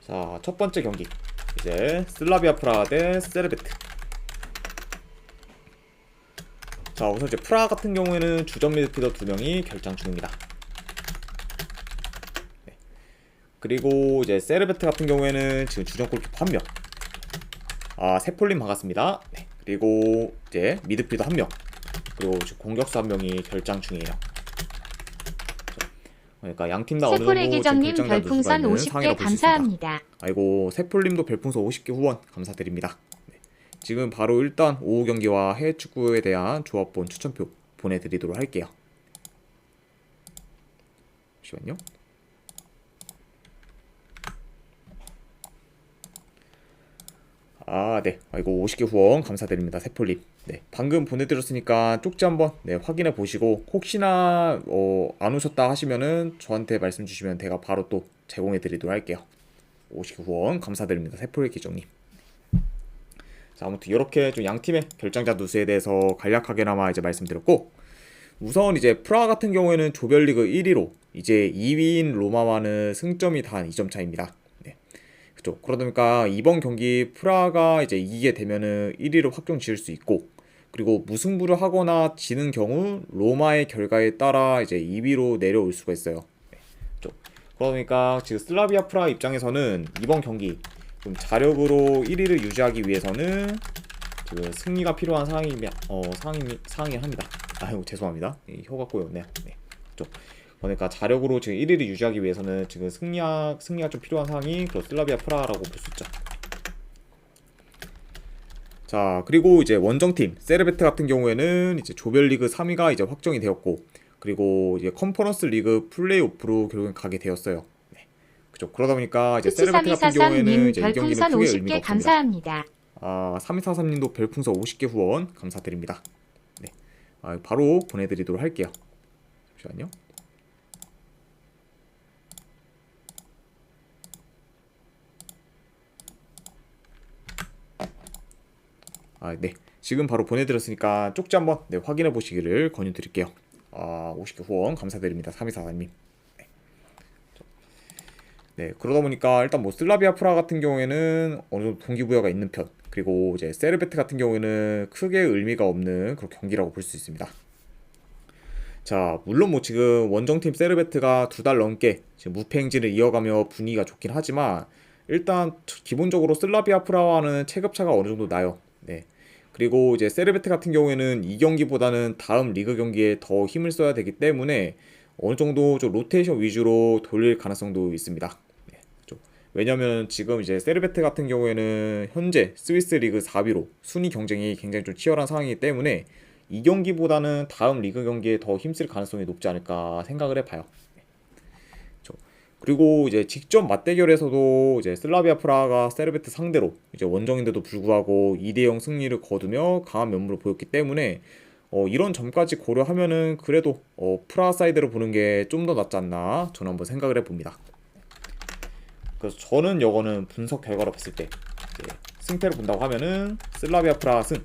자, 첫 번째 경기 이제 슬라비아 프라하 대 세르베트. 자, 우선 이제 프라하 같은 경우에는 주전 미드필더 2명이 결장 중입니다. 네. 그리고 이제 세르베트 같은 경우에는 지금 주전 골키퍼 1명, 세폴린 반갑습니다. 네. 그리고 이제 미드필더 1명, 그리고 지금 공격수 1명이 결장 중이에요. 그러니까 양 팀 다 어느 정도 지금 세폴의 결장자 누수가 별풍선 있는 50개 상황이라고 볼 수 있습니다. 감사합니다. 아이고, 세폴님도 별풍선 50개 후원 감사드립니다. 네. 지금 바로 일단 오후 경기와 해외 축구에 대한 조합본 추천표 보내드리도록 할게요. 잠시만요. 네. 아이고, 50개 후원 감사드립니다. 세폴님. 네. 방금 보내드렸으니까 쪽지 한번 확인해 보시고, 혹시나 안 오셨다 하시면은 저한테 말씀 주시면 제가 바로 또 제공해 드리도록 할게요. 50개 후원 감사드립니다. 세폴 기정님. 자, 아무튼 이렇게 좀 양 팀의 결장자 누수에 대해서 간략하게나마 이제 말씀드렸고, 우선 이제 프라하 같은 경우에는 조별리그 1위로 이제 2위인 로마와는 승점이 단 2점 차입니다. 네. 그죠. 그러다 보니까 이번 경기 프라하가 이제 이기게 되면은 1위로 확정 지을 수 있고, 그리고 무승부를 하거나 지는 경우 로마의 결과에 따라 이제 2위로 내려올 수가 있어요. 네. 그죠. 그러다 보니까 지금 슬라비아 프라하 입장에서는 이번 경기 좀 자력으로 1위를 유지하기 위해서는 지금 승리가 필요한 상황이 합니다. 아이고, 죄송합니다. 혀가 꼬였네요. 네. 그죠. 그러니까 자력으로 지금 1위를 유지하기 위해서는 지금 승리가 좀 필요한 상황이 그 슬라비아 프라하라고 볼 수 있죠. 자, 그리고 이제 원정팀 세르베트 같은 경우에는 이제 조별리그 3위가 이제 확정이 되었고, 그리고 이제 컨퍼런스 리그 플레이오프로 결국엔 가게 되었어요. 네. 그죠. 그러다 보니까 이제 세르베트 같은 경우에는 이제 이 경기는 크게 의미가 없습니다. 감사합니다. 3243님도 별풍선 50개 후원 감사드립니다. 네. 바로 보내드리도록 할게요. 잠시만요. 네. 지금 바로 보내드렸으니까 쪽지 한번 확인해 보시기를 권유드릴게요. 50개 후원 감사드립니다. 3244님. 네, 그러다 보니까 일단 뭐 슬라비아 프라하 같은 경우에는 어느 정도 동기부여가 있는 편, 그리고 이제 세르베트 같은 경우에는 크게 의미가 없는 그런 경기라고 볼 수 있습니다. 자, 물론 뭐 지금 원정팀 세르베트가 2달 넘게 지금 무패 행진을 이어가며 분위기가 좋긴 하지만, 일단 기본적으로 슬라비아 프라하와는 체급차가 어느 정도 나요. 네. 그리고 이제 세르베트 같은 경우에는 이 경기보다는 다음 리그 경기에 더 힘을 써야 되기 때문에 어느 정도 좀 로테이션 위주로 돌릴 가능성도 있습니다. 네, 왜냐면 지금 이제 세르베트 같은 경우에는 현재 스위스 리그 4위로 순위 경쟁이 굉장히 좀 치열한 상황이기 때문에 이 경기보다는 다음 리그 경기에 더 힘쓸 가능성이 높지 않을까 생각을 해봐요. 네, 그리고 이제 직접 맞대결에서도 이제 슬라비아 프라하가 세르베트 상대로 이제 원정인데도 불구하고 2대0 승리를 거두며 강한 면모를 보였기 때문에 이런 점까지 고려하면은 그래도 프라하 사이드로 보는 게 좀 더 낫지 않나 저는 한번 생각을 해봅니다. 그래서 저는 이거는 분석 결과로 봤을 때 승패를 본다고 하면은 슬라비아 프라하 승,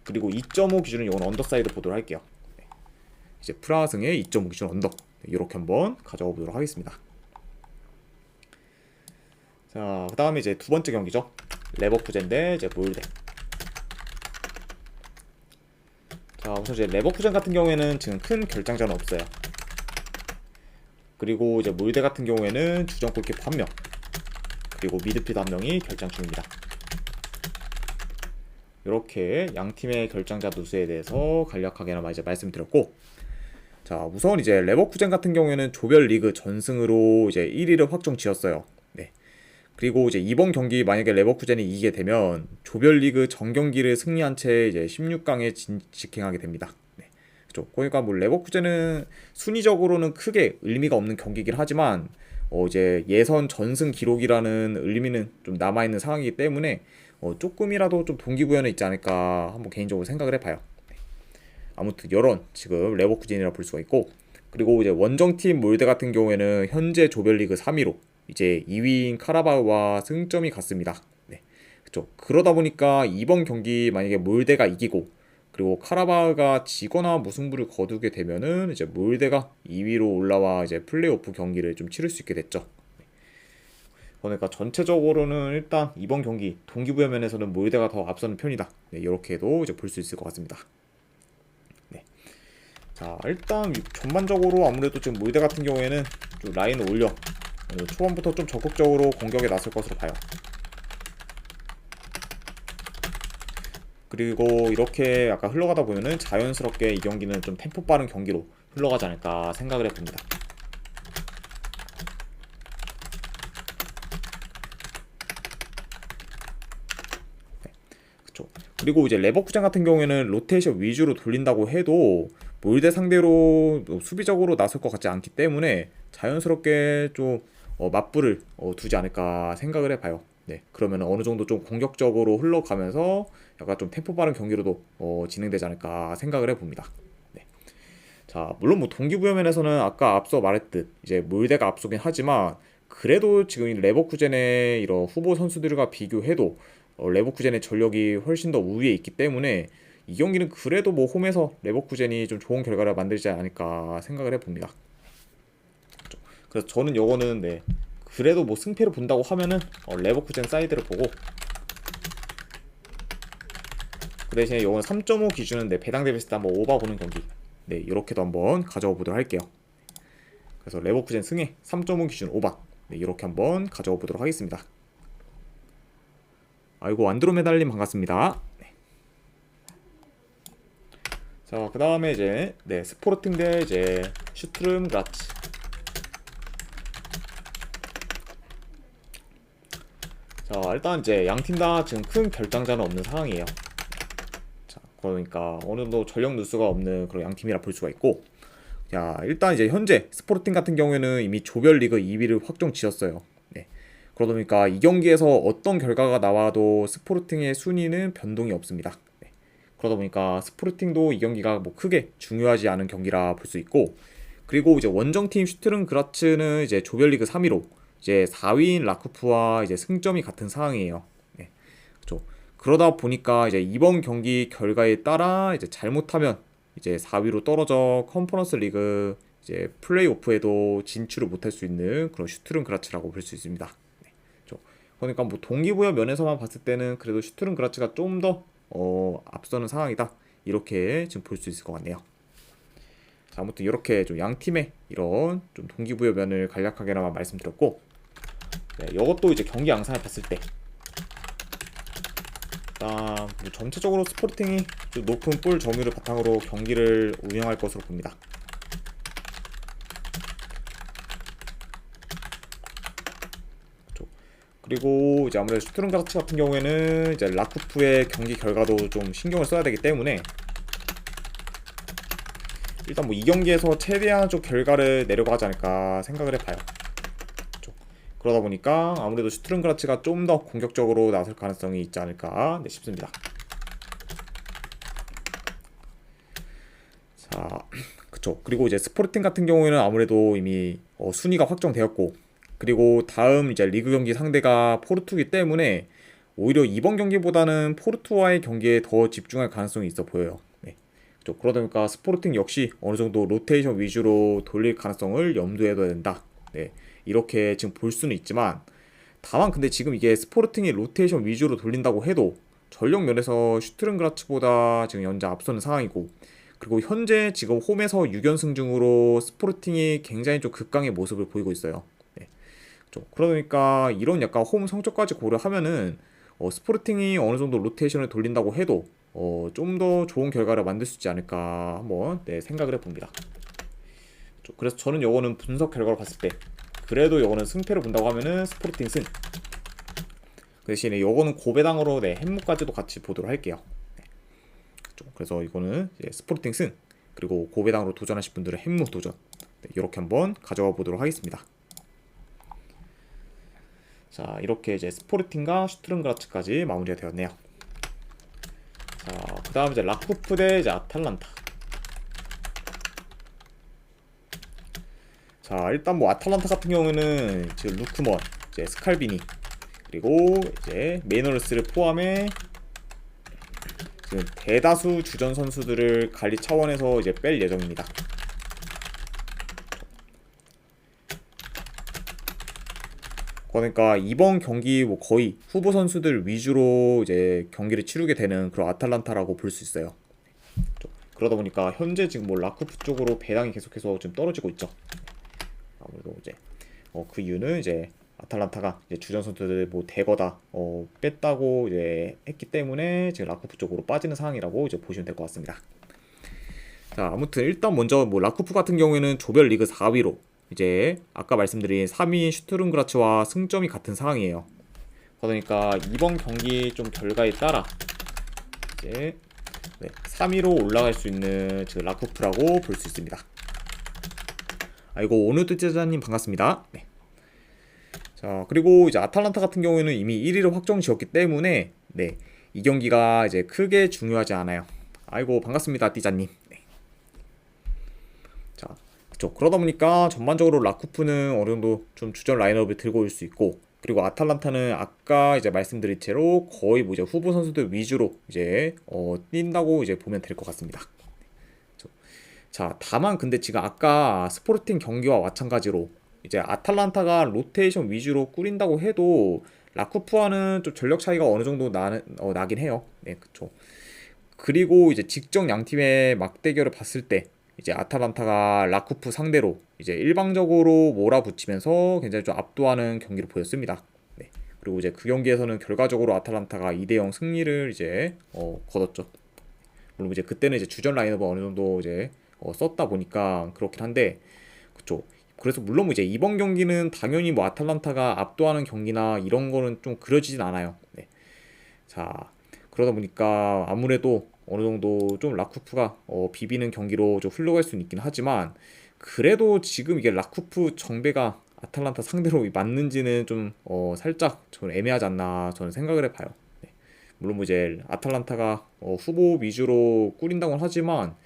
그리고 2.5 기준은 이건 언더사이드 보도록 할게요. 이제 프라하 승의 2.5 기준 언더, 이렇게 한번 가져가 보도록 하겠습니다. 자, 그 다음에 이제 두 번째 경기죠. 레버쿠젠 대 이제 몰데. 자, 우선 이제 레버쿠젠 같은 경우에는 지금 큰 결장자는 없어요. 그리고 이제 몰데 같은 경우에는 주전 골키퍼 1명, 그리고 미드필더 1명이 결장 중입니다. 이렇게 양 팀의 결장자 누수에 대해서 간략하게나마 이제 말씀드렸고, 자, 우선 이제 레버쿠젠 같은 경우에는 조별 리그 전승으로 이제 1위를 확정 지었어요. 네. 그리고 이제 이번 경기 만약에 레버쿠젠이 이기게 되면 조별리그 전경기를 승리한 채 이제 16강에 직행하게 됩니다. 네. 그렇죠. 그러니까 뭐 레버쿠젠은 순위적으로는 크게 의미가 없는 경기긴 하지만 이제 예선 전승 기록이라는 의미는 좀 남아 있는 상황이기 때문에 조금이라도 좀 동기부여는 있지 않을까 한번 개인적으로 생각을 해봐요. 네. 아무튼 이런 지금 레버쿠젠이라 볼 수가 있고, 그리고 이제 원정팀 몰데 같은 경우에는 현재 조별리그 3위로 이제 2위인 카라바흐와 승점이 같습니다. 네, 그렇죠. 그러다 보니까 이번 경기 만약에 몰데가 이기고 그리고 카라바흐가 지거나 무승부를 거두게 되면은 이제 몰데가 2위로 올라와 이제 플레이오프 경기를 좀 치를 수 있게 됐죠. 그러니까 전체적으로는 일단 이번 경기 동기부여 면에서는 몰대가 더 앞서는 편이다. 네, 이렇게도 이제 볼 수 있을 것 같습니다. 네. 자, 일단 전반적으로 아무래도 지금 몰대 같은 경우에는 좀 라인을 올려 초반부터 좀 적극적으로 공격에 나설 것으로 봐요. 그리고 이렇게 약간 흘러가다 보면은 자연스럽게 이 경기는 좀 템포 빠른 경기로 흘러가지 않을까 생각을 해봅니다. 네, 그쵸. 그리고 이제 레버쿠젠 같은 경우에는 로테이션 위주로 돌린다고 해도 몰대 상대로 수비적으로 나설 것 같지 않기 때문에 자연스럽게 좀 맞불을 두지 않을까 생각을 해봐요. 네, 그러면 어느 정도 좀 공격적으로 흘러가면서 약간 좀 템포 빠른 경기로도 진행되지 않을까 생각을 해봅니다. 네. 자, 물론 뭐 동기부여 면에서는 아까 앞서 말했듯 이제 몰대가 앞서긴 하지만 그래도 지금 이 레버쿠젠의 이런 후보 선수들과 비교해도 레버쿠젠의 전력이 훨씬 더 우위에 있기 때문에 이 경기는 그래도 뭐 홈에서 레버쿠젠이 좀 좋은 결과를 만들지 않을까 생각을 해봅니다. 그래서 저는 요거는 네, 그래도 뭐 승패를 본다고 하면은 레버쿠젠 사이드를 보고 그 대신에 요건 3.5 기준은 네, 배당 대비했을 때 한번 오바 보는 경기 네, 이렇게도 한번 가져와 보도록 할게요. 그래서 레버쿠젠 승에 3.5 기준 오바 네, 이렇게 한번 가져와 보도록 하겠습니다. 아이고 안드로메달님 반갑습니다. 네. 자, 그 다음에 이제 네, 스포르팅 대 이제 슈트름 그라츠. 자, 일단 이제 양팀 다 지금 큰 결장자는 없는 상황이에요. 자, 그러니까 어느 정도 전력 누수가 없는 그런 양팀이라 볼 수가 있고, 자, 일단 이제 현재 스포르팅 같은 경우에는 이미 조별리그 2위를 확정 지었어요. 네. 그러다 보니까 이 경기에서 어떤 결과가 나와도 스포르팅의 순위는 변동이 없습니다. 네. 그러다 보니까 스포르팅도 이 경기가 뭐 크게 중요하지 않은 경기라 볼 수 있고, 그리고 이제 원정팀 슈트른 그라츠는 이제 조별리그 3위로 이제 4위인 라쿠프와 이제 승점이 같은 상황이에요. 네. 그렇죠. 그러다 보니까 이제 이번 경기 결과에 따라 이제 잘못하면 이제 4위로 떨어져 컨퍼런스 리그 이제 플레이오프에도 진출을 못할 수 있는 그런 슈트른 그라츠라고 볼 수 있습니다. 네. 그렇죠. 그러니까 뭐 동기부여 면에서만 봤을 때는 그래도 슈트른 그라츠가 좀 더 앞서는 상황이다. 이렇게 지금 볼 수 있을 것 같네요. 자, 아무튼 이렇게 좀 양 팀의 이런 좀 동기부여 면을 간략하게나마 말씀드렸고, 네, 이것도 이제 경기 양상을 봤을 때, 일단 뭐 전체적으로 스포르팅이 좀 높은 볼 점유율을 바탕으로 경기를 운영할 것으로 봅니다. 그렇죠. 그리고 이제 아무래도 슈트른 그라츠 같은 경우에는 이제 라쿠프의 경기 결과도 좀 신경을 써야 되기 때문에 일단 뭐 이 경기에서 최대한 좀 결과를 내려고 하지 않을까 생각을 해봐요. 그렇죠. 그러다 보니까 아무래도 슈트른 그라츠가 좀 더 공격적으로 나설 가능성이 있지 않을까 싶습니다. 자, 그쵸. 그리고 이제 스포르팅 같은 경우에는 아무래도 이미 순위가 확정되었고, 그리고 다음 이제 리그 경기 상대가 포르투기 때문에 오히려 이번 경기보다는 포르투와의 경기에 더 집중할 가능성이 있어 보여요. 네. 그쵸. 그러다 보니까 스포르팅 역시 어느 정도 로테이션 위주로 돌릴 가능성을 염두에 둬야 된다. 네. 이렇게 지금 볼 수는 있지만, 다만 근데 지금 이게 스포르팅이 로테이션 위주로 돌린다고 해도 전력 면에서 슈트른 그라츠보다 지금 현재 앞서는 상황이고, 그리고 현재 지금 홈에서 6연승 중으로 스포르팅이 굉장히 좀 극강의 모습을 보이고 있어요. 네. 그러다 보니까 이런 약간 홈 성적까지 고려하면은 스포르팅이 어느 정도 로테이션을 돌린다고 해도 좀 더 좋은 결과를 만들 수 있지 않을까 한번 네, 생각을 해봅니다. 그래서 저는 요거는 분석 결과를 봤을 때 그래도 요거는 승패를 본다고 하면은 스포르팅 승. 그 대신에 요거는 고배당으로 네, 햄무까지도 같이 보도록 할게요. 네. 그래서 이거는 이제 스포르팅 승 그리고 고배당으로 도전하실 분들은 햄무 도전 네, 이렇게 한번 가져가 보도록 하겠습니다. 자, 이렇게 이제 스포르팅과 슈트른 그라츠까지 마무리가 되었네요. 자, 그 다음 이제 라쿠프 대 이제 아탈란타. 자, 일단 뭐 아탈란타 같은 경우에는 지금 루크먼, 이제 스칼비니, 그리고 이제 메이너르스를 포함해 지금 대다수 주전 선수들을 관리 차원에서 이제 뺄 예정입니다. 그러니까 이번 경기 뭐 거의 후보 선수들 위주로 이제 경기를 치르게 되는 그런 아탈란타라고 볼 수 있어요. 그러다 보니까 현재 지금 뭐 라쿠프 쪽으로 배당이 계속해서 좀 떨어지고 있죠. 아무래도 이제 그 이유는 이제 아탈란타가 이제 주전 선수들 뭐 대거 다 뺐다고 이제 했기 때문에 지금 라쿠프 쪽으로 빠지는 상황이라고 이제 보시면 될 것 같습니다. 자, 아무튼 일단 먼저 뭐 라쿠프 같은 경우에는 조별 리그 4위로 이제 아까 말씀드린 3위인 슈투른그라츠와 승점이 같은 상황이에요. 그러니까 이번 경기 좀 결과에 따라 이제 3위로 올라갈 수 있는 즉 라쿠프라고 볼 수 있습니다. 아이고 오늘도 제자님 반갑습니다. 네. 자, 그리고 이제 아탈란타 같은 경우에는 이미 1위를 확정 지었기 때문에 이 경기가 이제 크게 중요하지 않아요. 아이고 반갑습니다, 띠자님. 네. 자, 그렇죠. 그러다 보니까 전반적으로 라쿠프는 어느 정도 좀 주전 라인업을 들고 올 수 있고, 그리고 아탈란타는 아까 이제 말씀드린 채로 거의 뭐 이제 후보 선수들 위주로 이제 뛴다고 이제 보면 될 것 같습니다. 자, 다만 근데 지금 아까 스포르팅 경기와 마찬가지로 이제 아탈란타가 로테이션 위주로 꾸린다고 해도 라쿠프와는 좀 전력 차이가 어느 정도 나긴 해요. 네, 그쵸. 그리고 이제 직접 양 팀의 맞대결을 봤을 때 이제 아탈란타가 라쿠프 상대로 이제 일방적으로 몰아붙이면서 굉장히 좀 압도하는 경기를 보였습니다. 네. 그리고 이제 그 경기에서는 결과적으로 아탈란타가 2대0 승리를 이제 거뒀죠. 물론 이제 그때는 이제 주전 라인업을 어느 정도 이제 썼다 보니까 그렇긴 한데, 그쵸. 그래서 물론 이제 이번 경기는 당연히 뭐 아탈란타가 압도하는 경기나 이런 거는 좀 그려지진 않아요. 네. 자, 그러다 보니까 아무래도 어느 정도 좀 라쿠프가 비비는 경기로 좀 흘러갈 수는 있긴 하지만, 그래도 지금 이게 라쿠프 정배가 아탈란타 상대로 맞는지는 좀 살짝 저는 애매하지 않나 저는 생각을 해봐요. 네. 물론 뭐 이제 아탈란타가 후보 위주로 꾸린다고는 하지만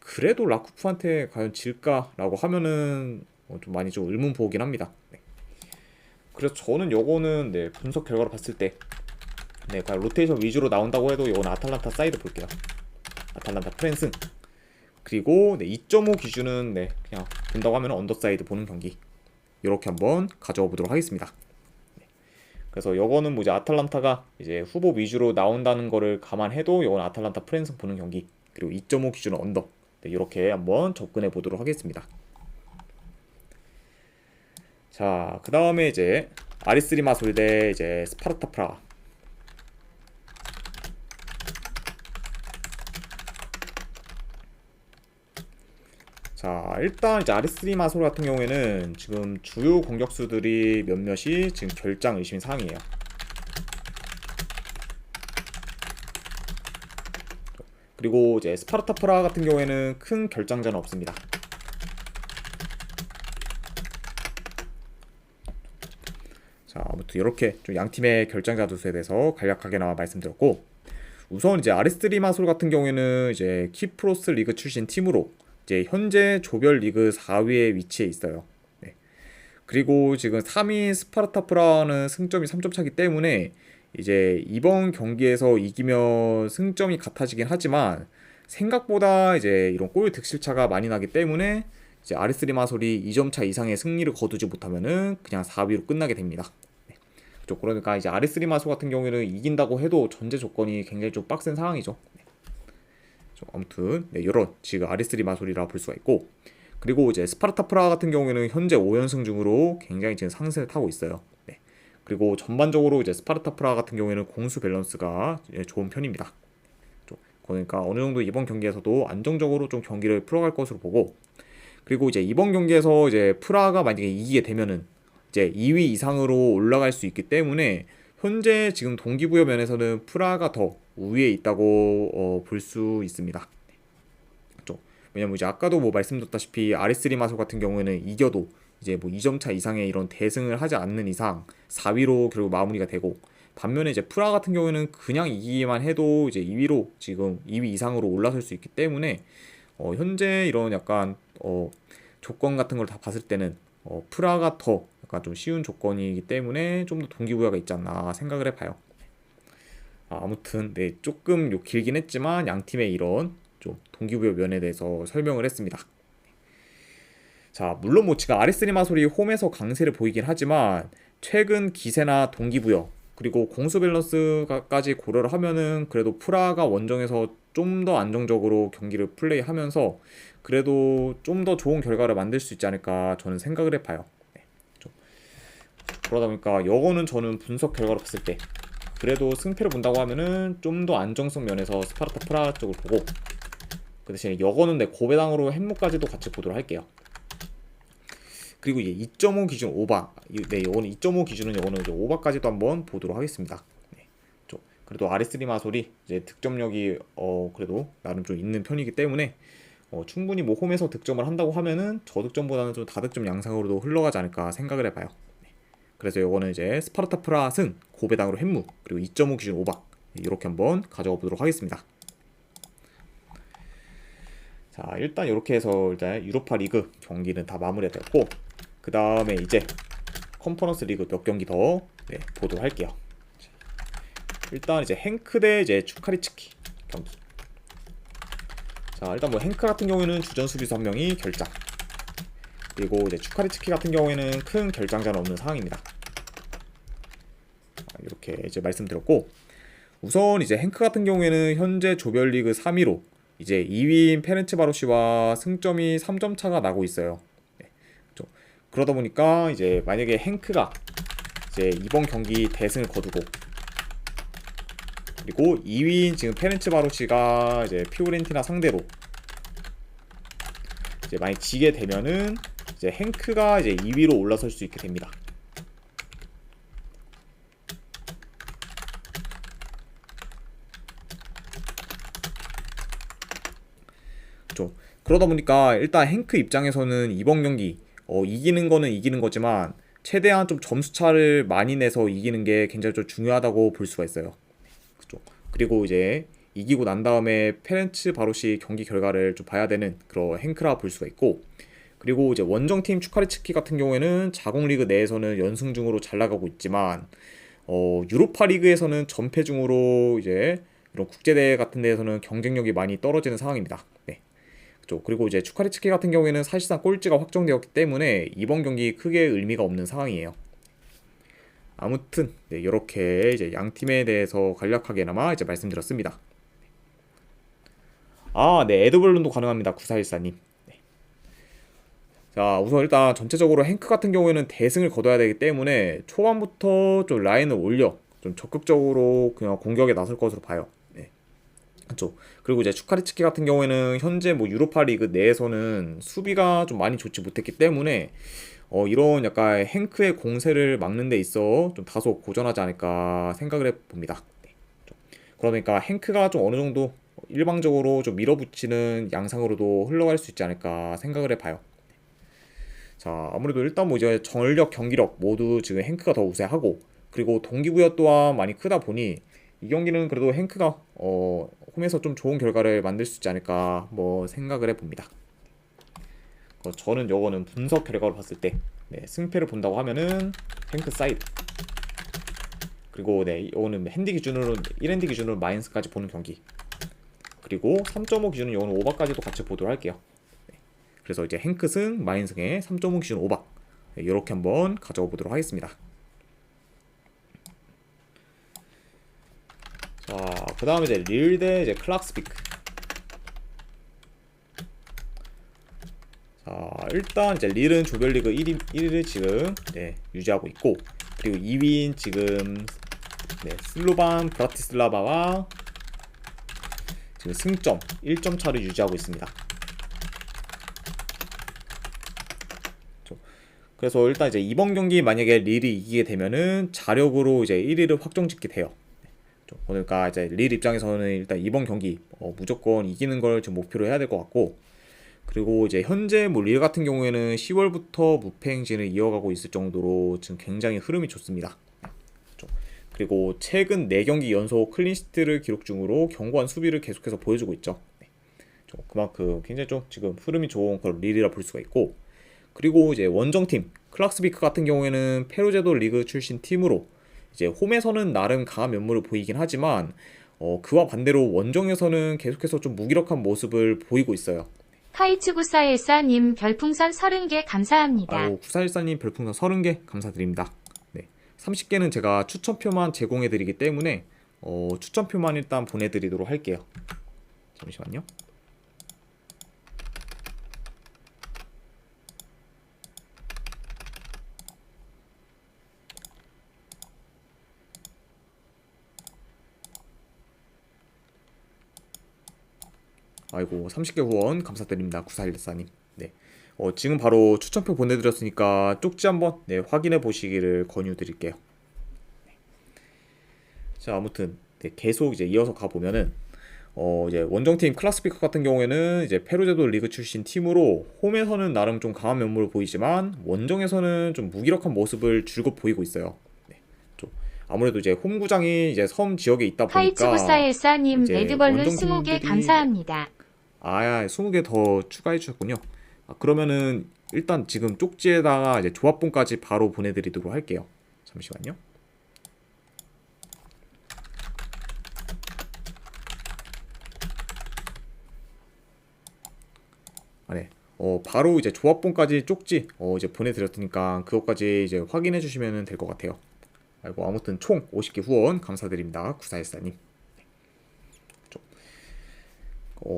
그래도 라쿠프한테 과연 질까라고 하면은 좀 많이 좀 의문보긴 합니다. 네. 그래서 저는 요거는 분석 결과로 봤을 때 과연 로테이션 위주로 나온다고 해도 이건 아탈란타 사이드 볼게요. 아탈란타 프랜승. 그리고 2.5 기준은 그냥 본다고 하면 언더사이드 보는 경기 이렇게 한번 가져와 보도록 하겠습니다. 그래서 요거는 뭐 이제 아탈란타가 이제 후보 위주로 나온다는 거를 감안해도 이건 아탈란타 프랜승 보는 경기, 그리고 2.5 기준은 언더, 이렇게 한번 접근해 보도록 하겠습니다. 자, 그 다음에 이제 아리스 리마솔 대 이제 스파르타 프라하. 자, 일단 이제 아리스 리마솔 같은 경우에는 지금 주요 공격수들이 몇몇이 지금 결장 의심 사항이에요. 그리고 이제 스파르타 프라하 같은 경우에는 큰 결장자는 없습니다. 자, 아무튼 이렇게 좀 양 팀의 결장자 두수에 대해서 간략하게나마 말씀드렸고, 우선 이제 아리스 리마솔 같은 경우에는 이제 키프로스 리그 출신 팀으로 이제 현재 조별 리그 4위에 위치해 있어요. 네. 그리고 지금 3위 스파르타 프라하는 승점이 3점 차기 때문에 이제 이번 경기에서 이기면 승점이 같아지긴 하지만 생각보다 이제 이런 골 득실차가 많이 나기 때문에 이제 아리스 리마솔이 2점 차 이상의 승리를 거두지 못하면은 그냥 4위로 끝나게 됩니다. 네. 그러니까 이제 아리스 리마솔 같은 경우에는 이긴다고 해도 전제 조건이 굉장히 좀 빡센 상황이죠. 아무튼 이런 지금 아리스 리마솔이라 볼 수가 있고, 그리고 이제 스파르타 프라하 같은 경우에는 현재 5연승 중으로 굉장히 지금 상승을 타고 있어요. 네. 그리고 전반적으로 이제 스파르타 프라하 같은 경우에는 공수 밸런스가 좋은 편입니다. 그러니까 어느 정도 이번 경기에서도 안정적으로 좀 경기를 풀어갈 것으로 보고, 그리고 이제 이번 경기에서 이제 프라하가 만약에 이기게 되면은 이제 2위 이상으로 올라갈 수 있기 때문에 현재 지금 동기부여 면에서는 프라하가 더 우위에 있다고 볼 수 있습니다. 그렇죠? 왜냐면 이제 아까도 뭐 말씀드렸다시피 아리스 리마솔 같은 경우에는 이겨도 이제 뭐 2점 차 이상의 이런 대승을 하지 않는 이상 4위로 결국 마무리가 되고, 반면에 이제 프라하 같은 경우에는 그냥 이기기만 해도 이제 2위로 지금 2위 이상으로 올라설 수 있기 때문에 현재 이런 약간 조건 같은 걸 다 봤을 때는 프라하가 더 약간 좀 쉬운 조건이기 때문에 좀 더 동기부여가 있지 않나 생각을 해봐요. 아무튼 조금 길긴 했지만 양 팀의 이런 좀 동기부여 면에 대해서 설명을 했습니다. 자, 물론 뭐 지금 아리스 리마솔이 홈에서 강세를 보이긴 하지만 최근 기세나 동기부여 그리고 공수 밸런스까지 고려를 하면은 그래도 프라가 원정에서 좀 더 안정적으로 경기를 플레이하면서 그래도 좀 더 좋은 결과를 만들 수 있지 않을까 저는 생각을 해봐요. 네, 좀 그러다 보니까 요거는 저는 분석 결과로 봤을 때 그래도 승패를 본다고 하면은 좀 더 안정성 면에서 스파르타 프라 쪽을 보고 그 대신에 요거는 내 고배당으로 햄무까지도 같이 보도록 할게요. 그리고 이제 2.5 기준 오바, 네, 요거는 2.5 기준은 요거는 이제 오바까지도 한번 보도록 하겠습니다. 네, 그래도 아레스리 마솔이 이제 득점력이 그래도 나름 좀 있는 편이기 때문에 충분히 뭐 홈에서 득점을 한다고 하면은 저득점보다는 좀 다득점 양상으로도 흘러가지 않을까 생각을 해봐요. 네, 그래서 요거는 이제 스파르타 프라 승, 고배당으로 햄무, 그리고 2.5 기준 오바 이렇게 한번 가져가 보도록 하겠습니다. 자, 일단 이렇게 해서 일단 유로파 리그 경기는 다 마무리가 되었고 그 다음에 이제 컨퍼런스 리그 몇 경기 더 보도록 할게요. 일단 이제 행크 대 이제 추카리츠키 경기. 자, 일단 뭐 행크 같은 경우에는 주전 수비수 한 명이 결장. 그리고 이제 추카리츠키 같은 경우에는 큰 결장자는 없는 상황입니다. 이렇게 이제 말씀드렸고 우선 이제 행크 같은 경우에는 현재 조별리그 3위로 이제 2위인 페렌츠바로시와 승점이 3점 차가 나고 있어요. 네, 그러다 보니까 이제 만약에 행크가 이제 이번 경기 대승을 거두고 그리고 2위인 지금 페렌츠바로시가 이제 피오렌티나 상대로 이제 많이 지게 되면은 이제 행크가 이제 2위로 올라설 수 있게 됩니다. 그러다 보니까 일단 행크 입장에서는 이번 경기 이기는 거는 이기는 거지만 최대한 좀 점수 차를 많이 내서 이기는 게 굉장히 좀 중요하다고 볼 수가 있어요. 그죠? 그리고 이제 이기고 난 다음에 페렌츠 바로시 경기 결과를 좀 봐야 되는 그런 행크라 볼 수가 있고 그리고 이제 원정팀 추카리츠키 같은 경우에는 자국 리그 내에서는 연승 중으로 잘 나가고 있지만 유로파 리그에서는 전패 중으로 이제 이런 국제대회 같은 데에서는 경쟁력이 많이 떨어지는 상황입니다. 네. 그리고 이제 추카리츠키 같은 경우에는 사실상 꼴찌가 확정되었기 때문에 이번 경기 크게 의미가 없는 상황이에요. 아무튼 네, 이렇게 이제 양 팀에 대해서 간략하게나마 이제 말씀드렸습니다. 네, 에드벌룬도 가능합니다. 9414님. 네. 자, 우선 일단 전체적으로 행크 같은 경우에는 대승을 거둬야 되기 때문에 초반부터 좀 라인을 올려 좀 적극적으로 그냥 공격에 나설 것으로 봐요. 그렇죠. 그리고 이제 추카리츠키 같은 경우에는 현재 뭐 유로파 리그 내에서는 수비가 좀 많이 좋지 못했기 때문에 이런 약간 행크의 공세를 막는 데 있어 좀 다소 고전하지 않을까 생각을 해봅니다. 네. 그러니까 행크가 좀 어느 정도 일방적으로 좀 밀어붙이는 양상으로도 흘러갈 수 있지 않을까 생각을 해봐요. 자, 아무래도 일단 뭐 이제 전력, 경기력 모두 지금 행크가 더 우세하고 그리고 동기부여 또한 많이 크다 보니 이 경기는 그래도 행크가 홈에서 좀 좋은 결과를 만들 수 있지 않을까 뭐 생각을 해봅니다. 저는 요거는 분석 결과로 봤을 때 승패를 본다고 하면은 행크 사이드 그리고 요거는 핸디 기준으로 1핸디 기준으로 마이너스까지 보는 경기 그리고 3.5 기준은 요거는 오버까지도 같이 보도록 할게요. 그래서 이제 행크 승 마이너스의 3.5 기준 오버 이렇게 한번 가져가 보도록 하겠습니다. 자, 그 다음에 이제 릴 대 이제 클락스비크. 자, 일단 이제 릴은 조별리그 1위를 지금 유지하고 있고 그리고 2위인 지금 슬로반 브라티슬라바와 지금 승점 1점 차를 유지하고 있습니다. 그래서 일단 이제 이번 경기 만약에 릴이 이기게 되면은 자력으로 이제 1위를 확정짓게 돼요. 그러니까 이제 릴 입장에서는 일단 이번 경기 무조건 이기는 걸 지금 목표로 해야 될 것 같고 그리고 이제 현재 뭐 릴 같은 경우에는 10월부터 무패 행진을 이어가고 있을 정도로 지금 굉장히 흐름이 좋습니다. 그리고 최근 4경기 연속 클린시트를 기록 중으로 견고한 수비를 계속해서 보여주고 있죠. 그만큼 굉장히 좀 지금 흐름이 좋은 그런 릴이라 볼 수가 있고 그리고 이제 원정팀 클락스비크 같은 경우에는 페루제도 리그 출신 팀으로 이제 홈에서는 나름 강한 면모를 보이긴 하지만 그와 반대로 원정에서는 계속해서 좀 무기력한 모습을 보이고 있어요. 카이츠구사일사님 별풍선 30개 감사합니다. 구사일사님 별풍선 30개 감사드립니다. 네. 30개는 제가 추천표만 제공해 드리기 때문에 추천표만 일단 보내드리도록 할게요. 잠시만요. 아이고, 30개 후원 감사드립니다. 9414님. 네. 지금 바로 추천표 보내드렸으니까 쪽지 한번 확인해 보시기를 권유드릴게요. 자, 아무튼 계속 이제 이어서 가보면은 이제 원정팀 클라스피커 같은 경우에는 이제 페루제도 리그 출신 팀으로 홈에서는 나름 좀 강한 면모를 보이지만 원정에서는 좀 무기력한 모습을 줄곧 보이고 있어요. 네, 좀 아무래도 이제 홈구장이 이제 섬 지역에 있다 보니까 하이츠구사일사님 이제 레드벌룬 원정팀들이 20개 감사합니다. 20개 더 추가해 주셨군요. 그러면은 일단 지금 쪽지에다가 이제 조합본까지 바로 보내드리도록 할게요. 잠시만요. 네. 바로 이제 조합본까지 쪽지 이제 보내드렸으니까 그것까지 이제 확인해 주시면 될 것 같아요. 아이고, 아무튼 총 50개 후원 감사드립니다. 9414님.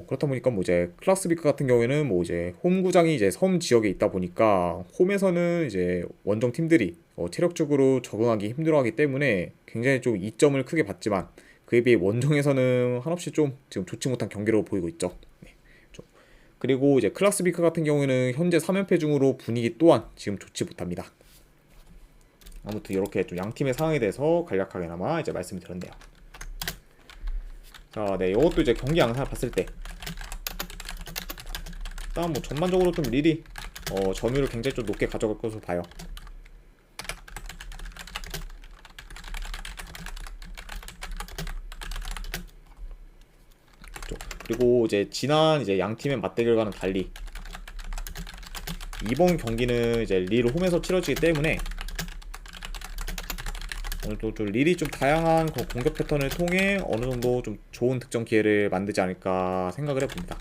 그렇다 보니까 뭐 이제 클라스비크 같은 경우에는 뭐 이제 홈구장이 이제 섬 지역에 있다 보니까 홈에서는 이제 원정 팀들이 체력적으로 적응하기 힘들어하기 때문에 굉장히 좀 이점을 크게 받지만 그에 비해 원정에서는 한없이 좀 지금 좋지 못한 경기로 보이고 있죠. 네. 그리고 이제 클라스비크 같은 경우에는 현재 3연패 중으로 분위기 또한 지금 좋지 못합니다. 아무튼 이렇게 좀 양 팀의 상황에 대해서 간략하게나마 이제 말씀을 드렸네요. 자, 네, 이것도 이제 경기 양상을 봤을 때 일단 뭐 전반적으로 좀 릴이 점유율을 굉장히 좀 높게 가져갈 것으로 봐요. 그리고 이제 지난 이제 양 팀의 맞대결과는 달리 이번 경기는 이제 릴 홈에서 치러지기 때문에 오늘도 좀 릴이 좀 다양한 공격 패턴을 통해 어느 정도 좀 좋은 득점 기회를 만들지 않을까 생각을 해봅니다.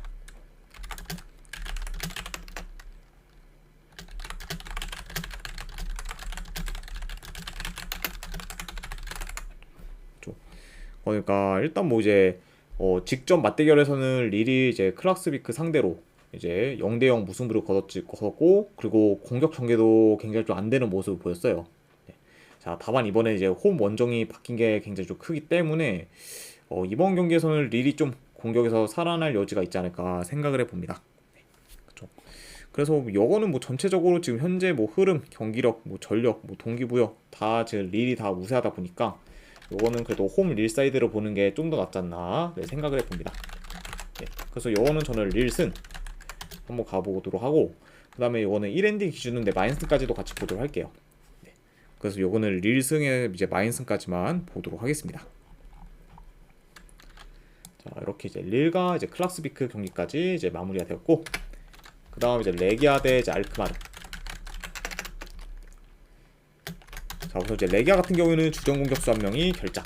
그러니까 일단 뭐 이제 직접 맞대결에서는 릴이 이제 클락스비크 상대로 이제 0대0 무승부를 거뒀고 그리고 공격 전개도 굉장히 좀 안 되는 모습을 보였어요. 자, 다만 이번에 이제 홈 원정이 바뀐 게 굉장히 좀 크기 때문에 이번 경기에서는 릴이 좀 공격에서 살아날 여지가 있지 않을까 생각을 해봅니다. 그렇죠. 그래서 이거는 뭐 전체적으로 지금 현재 뭐 흐름, 경기력, 뭐 전력, 뭐 동기부여 다 지금 릴이 다 우세하다 보니까 이거는 그래도 홈 릴 사이드로 보는 게 좀 더 낫지 않나 생각을 해봅니다. 네, 그래서 이거는 저는 릴승 한번 가보도록 하고 그 다음에 이거는 1엔딩 기준인데 마인스까지도 같이 보도록 할게요. 그래서 요거는 릴승의 이제 마인승까지만 보도록 하겠습니다. 자, 이렇게 이제 릴과 이제 클락스비크 경기까지 이제 마무리가 되었고, 그 다음 이제 레기아 대 이제 알크마르. 자, 우선 이제 레기아 같은 경우에는 주전 공격수 한 명이 결장.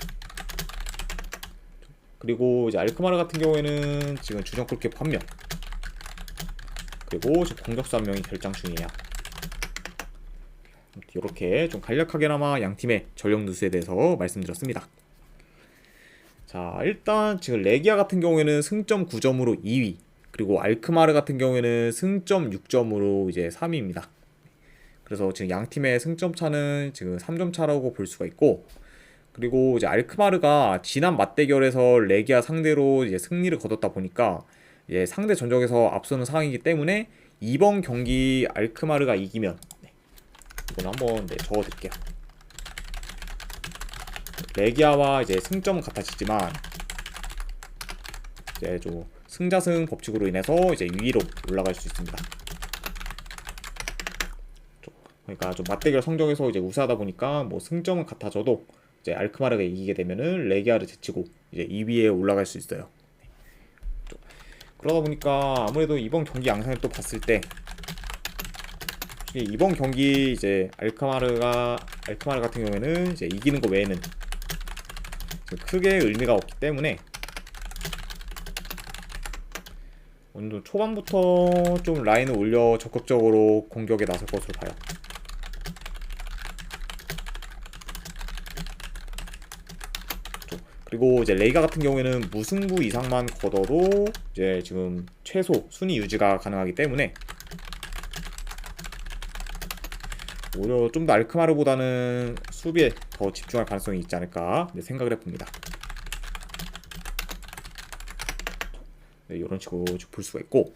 그리고 이제 알크마르 같은 경우에는 지금 주전 골키퍼 한 명. 그리고 공격수 한 명이 결장 중이에요. 이렇게 좀 간략하게나마 양 팀의 전력 누수에 대해서 말씀드렸습니다. 자, 일단 지금 레기아 같은 경우에는 승점 9점으로 2위, 그리고 알크마르 같은 경우에는 승점 6점으로 이제 3위입니다. 그래서 지금 양 팀의 승점 차는 지금 3점 차라고 볼 수가 있고, 그리고 이제 알크마르가 지난 맞대결에서 레기아 상대로 이제 승리를 거뒀다 보니까 이제 상대 전적에서 앞서는 상황이기 때문에 이번 경기 알크마르가 이기면 이건 한번 적어드릴게요. 레기아와 이제 승점은 같아지지만 이제 좀 승자승 법칙으로 인해서 이제 위로 올라갈 수 있습니다. 그러니까 좀 맞대결 성적에서 이제 우세하다 보니까 뭐 승점은 같아져도 이제 알크마르가 이기게 되면은 레기아를 제치고 이제 2위에 올라갈 수 있어요. 그러다 보니까 아무래도 이번 경기 양상을 또 봤을 때 이번 경기 이제 알크마르 같은 경우에는 이제 이기는 거 외에는 크게 의미가 없기 때문에 오늘도 초반부터 좀 라인을 올려 적극적으로 공격에 나설 것으로 봐요. 그리고 이제 레이가 같은 경우에는 무승부 이상만 거둬도 이제 지금 최소 순위 유지가 가능하기 때문에 오히려 좀 더 알크마르보다는 수비에 더 집중할 가능성이 있지 않을까 생각을 해봅니다. 네, 이런 식으로 볼 수가 있고,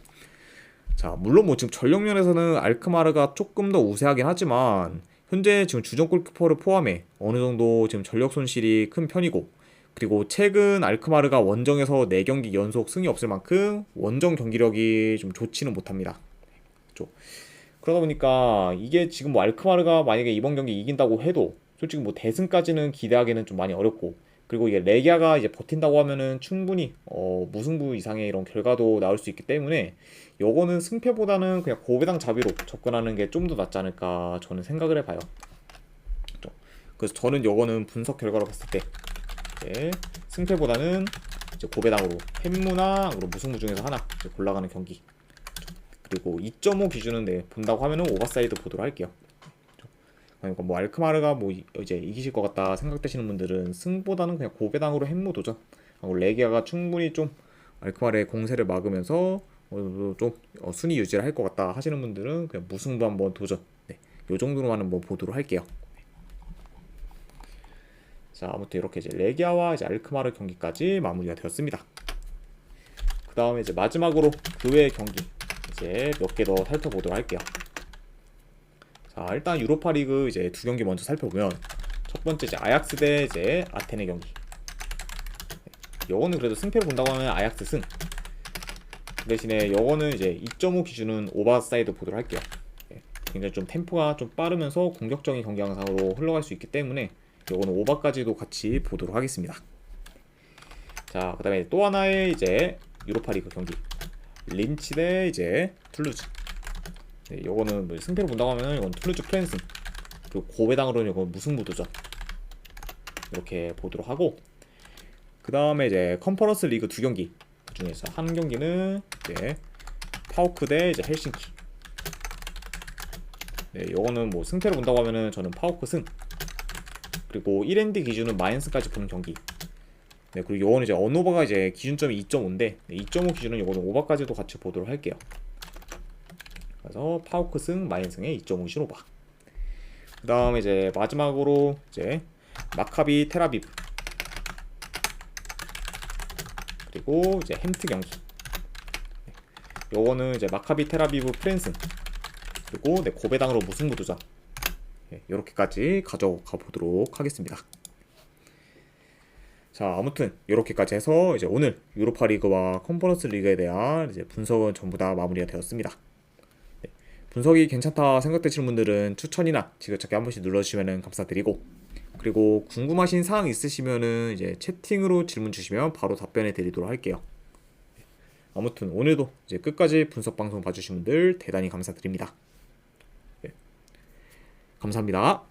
자 물론 뭐 지금 전력면에서는 알크마르가 조금 더 우세하긴 하지만 현재 지금 주전 골키퍼를 포함해 어느 정도 지금 전력 손실이 큰 편이고, 그리고 최근 알크마르가 원정에서 4경기 연속 승이 없을 만큼 원정 경기력이 좀 좋지는 못합니다. 그렇죠? 그러다 보니까 이게 지금 뭐 알크마르가 만약에 이번 경기 이긴다고 해도 솔직히 뭐 대승까지는 기대하기는 좀 많이 어렵고, 그리고 이게 레기아가 이제 버틴다고 하면은 충분히 무승부 이상의 이런 결과도 나올 수 있기 때문에 요거는 승패보다는 그냥 고배당 자비로 접근하는 게 좀 더 낫지 않을까 저는 생각을 해봐요. 그렇죠? 그래서 저는 요거는 분석 결과로 봤을 때 이제 승패보다는 이제 고배당으로 햄무나 무승부 중에서 하나 이제 골라가는 경기, 그리고 2.5 기준은 본다고 하면은 오버사이드 보도록 할게요. 그러니까 뭐 알크마르가 뭐 이제 이기실 것 같다 생각되시는 분들은 승보다는 그냥 고배당으로 햄무 도전, 하고 레기아가 충분히 좀 알크마르의 공세를 막으면서 좀 순위 유지를 할 것 같다 하시는 분들은 그냥 무승부 한번 도전, 요 정도로만 한번 보도록 할게요. 자 아무튼 이렇게 이제 레기아와 이제 알크마르 경기까지 마무리가 되었습니다. 그 다음에 이제 마지막으로 그 외의 경기 이제 몇 개 더 살펴보도록 할게요. 자 일단 유로파리그 이제 2경기 먼저 살펴보면, 첫 번째 이제 아약스 대 이제 아테네 경기. 요거는 그래도 승패를 본다고 하면 아약스 승. 그 대신에 요거는 이제 2.5 기준은 오버사이드 보도록 할게요. 굉장히 좀 템포가 좀 빠르면서 공격적인 경기 양상으로 흘러갈 수 있기 때문에 요거는 오버까지도 같이 보도록 하겠습니다. 자 그다음에 또 하나의 이제 유로파리그 경기, 린치 대 이제 툴루즈. 요거는 뭐 승패를 본다고 하면 이건 툴루즈 프랜승, 그리고 고배당으로는 이건 무승부 도전 이렇게 보도록 하고, 그 다음에 이제 컨퍼런스 리그 2경기 중에서 한 경기는 이제 파우크 대 이제 헬싱키. 요거는 뭐 승패를 본다고 하면은 저는 파우크 승, 그리고 1엔드 기준은 마인스까지 보는 경기. 그리고 요거는 이제 언오버가 이제 기준점이 2.5인데 2.5 기준은 요거는 오버까지도 같이 보도록 할게요. 그래서 파우크 승, 마인 승의 2.5 신오바. 그 다음에 이제 마지막으로 이제 마카비 테라비브, 그리고 이제 햄트 경기. 요거는 이제 마카비 테라비브 프랜승, 그리고 고배당으로 무승부 도전. 요렇게까지 가져가 보도록 하겠습니다. 자 아무튼 이렇게까지 해서 이제 오늘 유로파 리그와 컨퍼런스 리그에 대한 이제 분석은 전부 다 마무리가 되었습니다. 분석이 괜찮다 생각되시는 분들은 추천이나 지그찾기 한 번씩 눌러주시면 감사드리고, 그리고 궁금하신 사항 있으시면은 이제 채팅으로 질문 주시면 바로 답변해 드리도록 할게요. 아무튼 오늘도 이제 끝까지 분석 방송 봐주신 분들 대단히 감사드립니다. 감사합니다.